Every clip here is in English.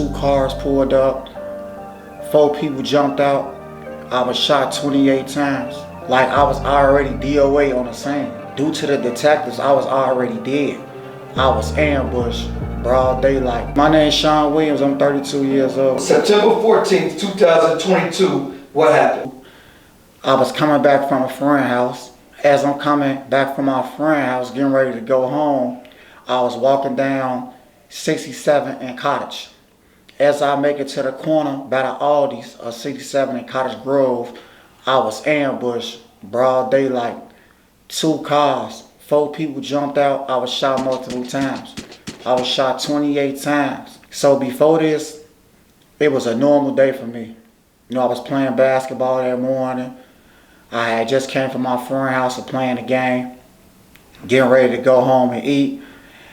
2 cars pulled up, 4 people jumped out. I was shot 28 times. Like I was already DOA on the scene. Due to the detectives, I was already dead. I was ambushed, broad daylight. My name's Sean Williams, I'm 32 years old. September 14th, 2022, what happened? I was coming back from a friend's house. As I'm coming back from my friend's house, getting ready to go home, I was walking down 67 and Cottage. As I make it to the corner by the Aldi's of 67 and Cottage Grove, I was ambushed, broad daylight. 2 cars, 4 people jumped out. I was shot multiple times. I was shot 28 times. So before this, it was a normal day for me. You know, I was playing basketball that morning. I had just came from my friend's house of playing the game, getting ready to go home and eat,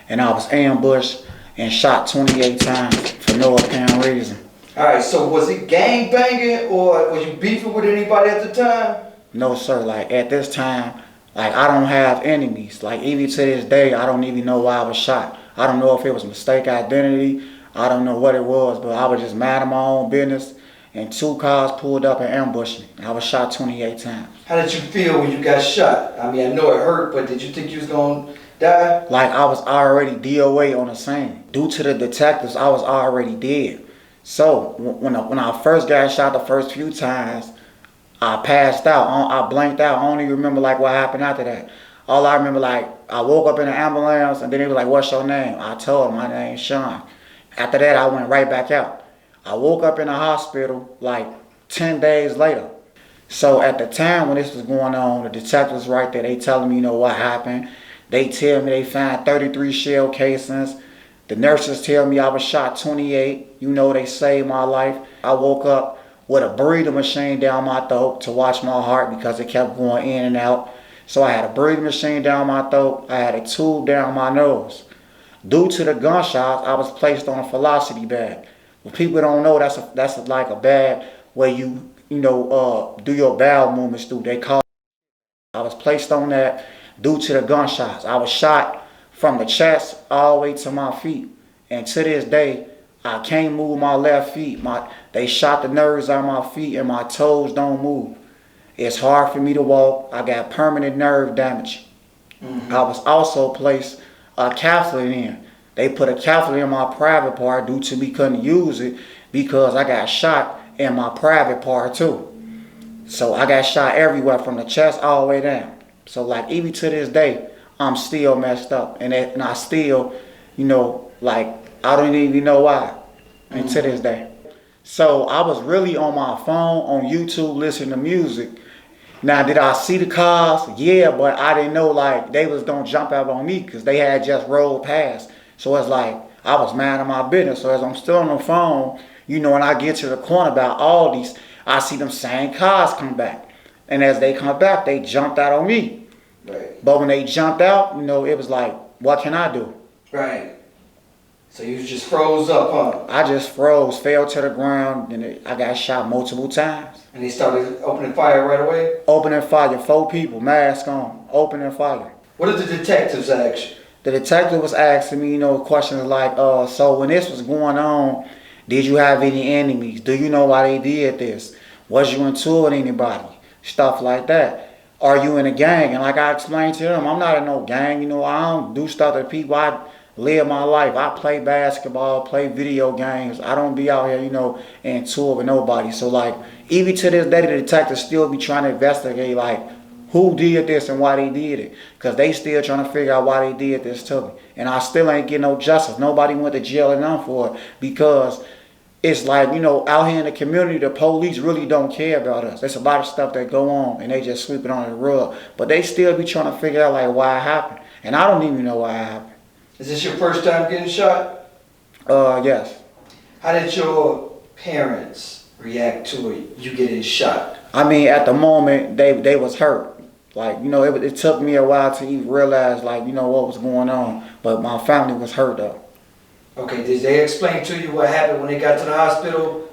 and I was ambushed and shot 28 times for no apparent reason. Alright, so was it gang banging or was you beefing with anybody at the time? No sir, like at this time, like I don't have enemies. Like even to this day, I don't even know why I was shot. I don't know if it was mistake identity. I don't know what it was, but I was just mad at my own business. And 2 cars pulled up and ambushed me. I was shot 28 times. How did you feel when you got shot? I mean, I know it hurt, but did you think you was gonna die? Like I was already DOA on the scene. Due to the detectives, I was already dead. So when I first got shot the first few times, I passed out. I blanked out. I don't even remember like what happened after that. All I remember, like I woke up in the ambulance and then they was like, "What's your name?" I told them my name's Sean. After that, I went right back out. I woke up in the hospital like 10 days later. So at the time when this was going on, the detectives right there, they telling me, you know, what happened. They tell me they found 33 shell casings. The nurses tell me I was shot 28. You know, they saved my life. I woke up with a breathing machine down my throat to watch my heart because it kept going in and out. So I had a breathing machine down my throat. I had a tube down my nose. Due to the gunshots, I was placed on a velocity bag. What people don't know, that's like a bag where you do your bowel movements through. They call it. I was placed on that due to the gunshots. I was shot from the chest all the way to my feet. And to this day, I can't move my left feet. They shot the nerves out of my feet and my toes don't move. It's hard for me to walk. I got permanent nerve damage. I was also placed a catheter in. They put a catheter in my private part due to me couldn't use it because I got shot in my private part too. So I got shot everywhere from the chest all the way down. So like even to this day, I'm still messed up. And I still, like I don't even know why. And to this day. So I was really on my phone, on YouTube, listening to music. Now, did I see the cars? Yeah, but I didn't know like they was gonna jump out on me because they had just rolled past. So it's like I was mad at my business. So as I'm still on the phone, when I get to the corner about Aldi's, I see them same cars come back. And as they come back, they jumped out on me. Right. But when they jumped out, it was like, what can I do? Right. So you just froze up, huh? I just froze, fell to the ground, and I got shot multiple times. And they started opening fire right away? Opening fire, 4 people, mask on, opening fire. What did the detectives ask you? The detective was asking me, questions like, so when this was going on, did you have any enemies? Do you know why they did this? Was you into with anybody? Stuff like that. Are you in a gang? And like I explained to them, I'm not in no gang. I don't do stuff to people. I live my life. I play basketball, play video games. I don't be out here, and tour with nobody. So like, even to this day, the detectives still be trying to investigate like, who did this and why they did it. Because they still trying to figure out why they did this to me. And I still ain't getting no justice. Nobody went to jail and none for it. Because it's like, out here in the community, the police really don't care about us. There's a lot of stuff that go on and they just sweep it under the rug. But they still be trying to figure out like why it happened. And I don't even know why it happened. Is this your first time getting shot? Yes. How did your parents react to it, you getting shot? I mean, at the moment, they was hurt. Like, it took me a while to even realize, like, what was going on. But my family was hurt, though. Okay, did they explain to you what happened when they got to the hospital?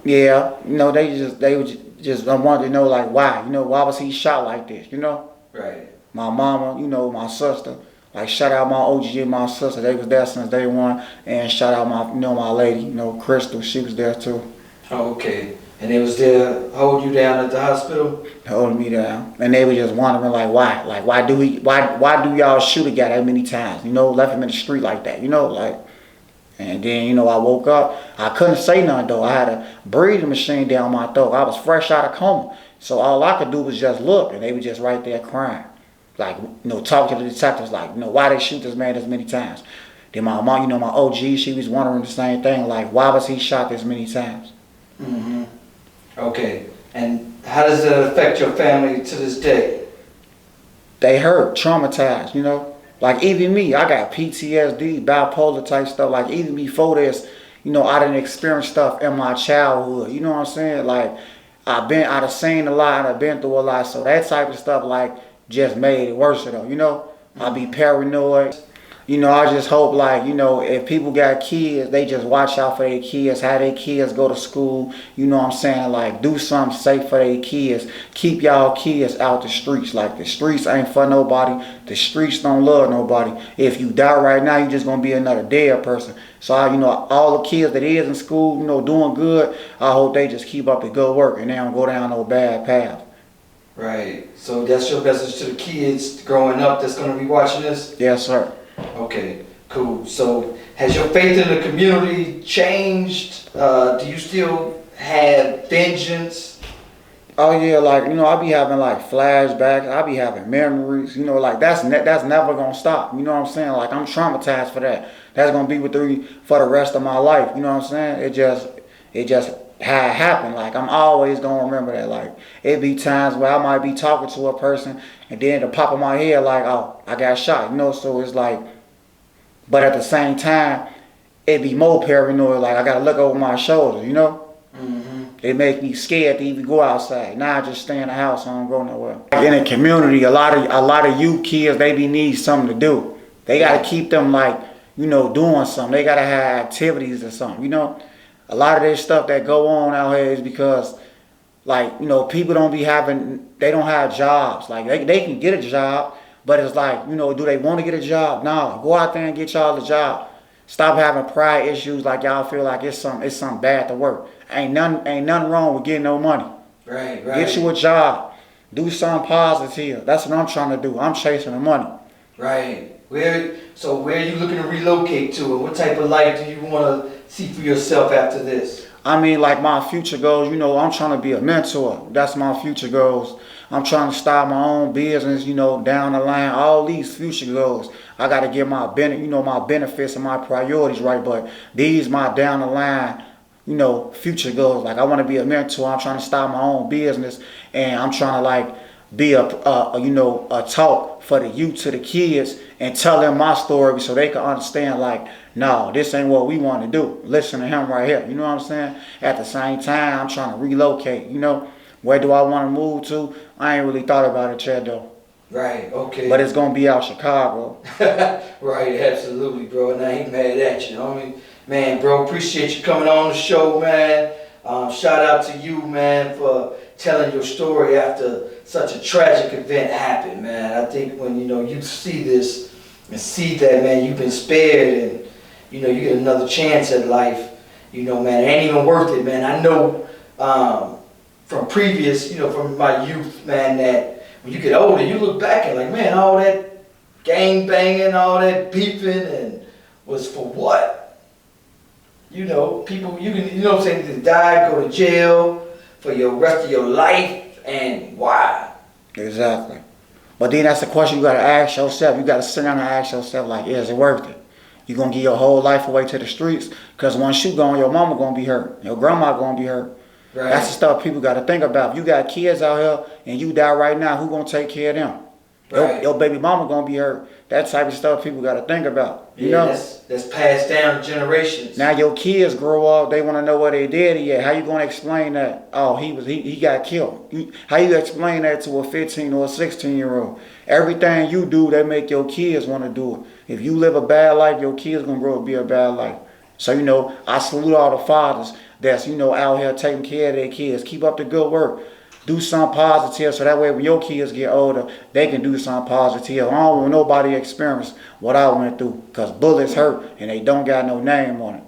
Yeah, they just wanted to know, like, why. Why was he shot like this, Right. My mama, my sister. Like shout out my OG and my sister, they was there since day one, and shout out my my lady, Crystal, she was there too. Oh, okay. And they was there hold you down at the hospital? Holding me down, and they were just wondering why do y'all shoot a guy that many times? Left him in the street like that, like. And then I woke up. I couldn't say nothing though. I had a breathing machine down my throat. I was fresh out of coma, so all I could do was just look, and they were just right there crying, like talking to the detectives, like why they shoot this man this many times. Then my mom, my OG, she was wondering the same thing, like why was he shot this many times? Mm-hmm. Okay. And how does that affect your family to this day? They hurt, traumatized, Like even me, I got PTSD, bipolar type stuff. Like even before this, I didn't experience stuff in my childhood. You know what I'm saying? Like I've done seen a lot, I've been through a lot. So that type of stuff like just made it worse though, I be paranoid. I just hope if people got kids, they just watch out for their kids, have their kids go to school, what I'm saying? Like do something safe for their kids. Keep y'all kids out the streets. Like the streets ain't for nobody. The streets don't love nobody. If you die right now, you just gonna be another dead person. So all the kids that is in school, doing good, I hope they just keep up the good work and they don't go down no bad path. Right. So that's your message to the kids growing up that's gonna be watching this? Yes, sir. Okay, cool. So has your faith in the community changed? Do you still have vengeance? Oh yeah, I be having flashbacks. I be having memories. Like that's never gonna stop. You know what I'm saying? Like I'm traumatized for that. That's gonna be with me for the rest of my life. You know what I'm saying? It just how it happened. Like I'm always gonna remember that. Like it be times where I might be talking to a person and then the pop of my head like, oh, I got shot. So it's like, but at the same time, it be more paranoid. Like I gotta look over my shoulder. Mm-hmm. It make me scared to even go outside. Now I just stay in the house. I don't go nowhere. In the community, a lot of youth kids, they need something to do. They gotta keep them doing something. They gotta have activities or something. A lot of this stuff that go on out here is because people they don't have jobs. Like they can get a job, but it's like, do they want to get a job? No, go out there and get y'all a job. Stop having pride issues like y'all feel like it's something bad to work. Ain't nothing wrong with getting no money. Right. Get you a job. Do something positive. That's what I'm trying to do. I'm chasing the money. Right. Where are you looking to relocate to, and what type of life do you want to see for yourself after this? I mean, like my future goals, I'm trying to be a mentor. That's my future goals. I'm trying to start my own business, down the line. All these future goals. I got to get my benefits and my priorities right. But these my down the line, future goals. Like I want to be a mentor. I'm trying to start my own business, and I'm trying to be a talk for the youth to the kids and tell them my story so they can understand no, this ain't what we want to do. Listen to him right here. You know what I'm saying? At the same time, I'm trying to relocate. Where do I want to move to? I ain't really thought about it yet though. Right, okay. But it's going to be out Chicago. Right, absolutely, bro. And I ain't mad at you. Man, bro, appreciate you coming on the show, man. Shout out to you, man, for telling your story after such a tragic event happened, man. I think when, you see this and see that, man, you've been spared and, you get another chance at life, man, it ain't even worth it, man. I know from previous, from my youth, man, that when you get older, you look back and like, man, all that gang banging, all that beefing, and was for what? People, you can, what I'm saying, to die, go to jail for your rest of your life, and why? Exactly. But then that's the question you got to ask yourself. You got to sit down and ask yourself, is it worth it? You going to give your whole life away to the streets? Because once you gone, your mama going to be hurt. Your grandma going to be hurt. Right. That's the stuff people got to think about. If you got kids out here and you die right now, who going to take care of them? Right. Your baby mama going to be hurt. That type of stuff people got to think about. That's passed down generations. Now your kids grow up, they want to know where they daddy at. How you going to explain that? Oh, he got killed. How you explain that to a 15 or a 16-year-old? Everything you do, that make your kids want to do it. If you live a bad life, your kids going to grow up be a bad life. So, I salute all the fathers that's, out here taking care of their kids. Keep up the good work. Do something positive so that way when your kids get older, they can do something positive. I don't want nobody to experience what I went through, because bullets hurt and they don't got no name on it.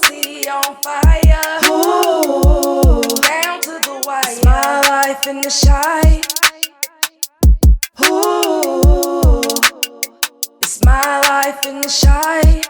City on fire, ooh, down to the wire. It's my life in the shy, ooh, it's my life in the shy.